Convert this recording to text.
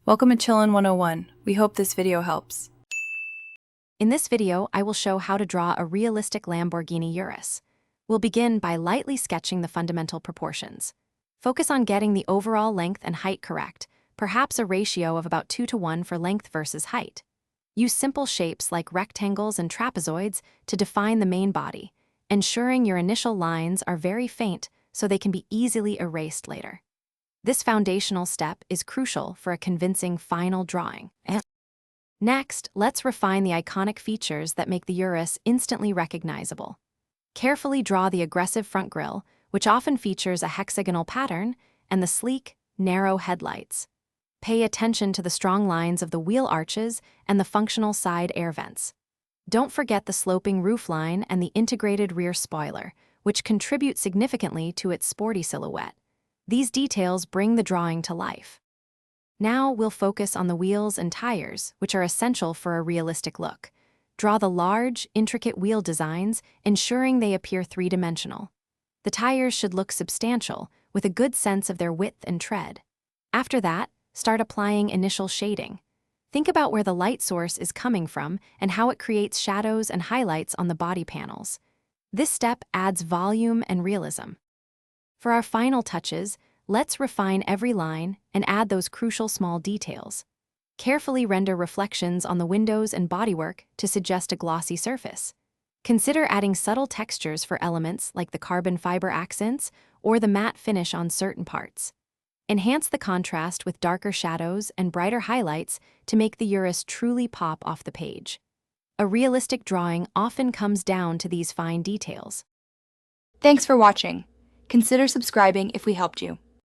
Welcome to Chillin' 101. We hope this video helps. In this video, I will show how to draw a realistic Lamborghini Urus. We'll begin by lightly sketching the fundamental proportions. Focus on getting the overall length and height correct, perhaps a ratio of about 2:1 for length versus height. Use simple shapes like rectangles and trapezoids to define the main body, ensuring your initial lines are very faint so they can be easily erased later. This foundational step is crucial for a convincing final drawing. Next, let's refine the iconic features that make the Urus instantly recognizable. Carefully draw the aggressive front grille, which often features a hexagonal pattern, and the sleek, narrow headlights. Pay attention to the strong lines of the wheel arches and the functional side air vents. Don't forget the sloping roofline and the integrated rear spoiler, which contribute significantly to its sporty silhouette. These details bring the drawing to life. Now we'll focus on the wheels and tires, which are essential for a realistic look. Draw the large, intricate wheel designs, ensuring they appear three-dimensional. The tires should look substantial, with a good sense of their width and tread. After that, start applying initial shading. Think about where the light source is coming from and how it creates shadows and highlights on the body panels. This step adds volume and realism. For our final touches, let's refine every line and add those crucial small details. Carefully render reflections on the windows and bodywork to suggest a glossy surface. Consider adding subtle textures for elements like the carbon fiber accents or the matte finish on certain parts. Enhance the contrast with darker shadows and brighter highlights to make the Urus truly pop off the page. A realistic drawing often comes down to these fine details. Thanks for watching. Consider subscribing if we helped you.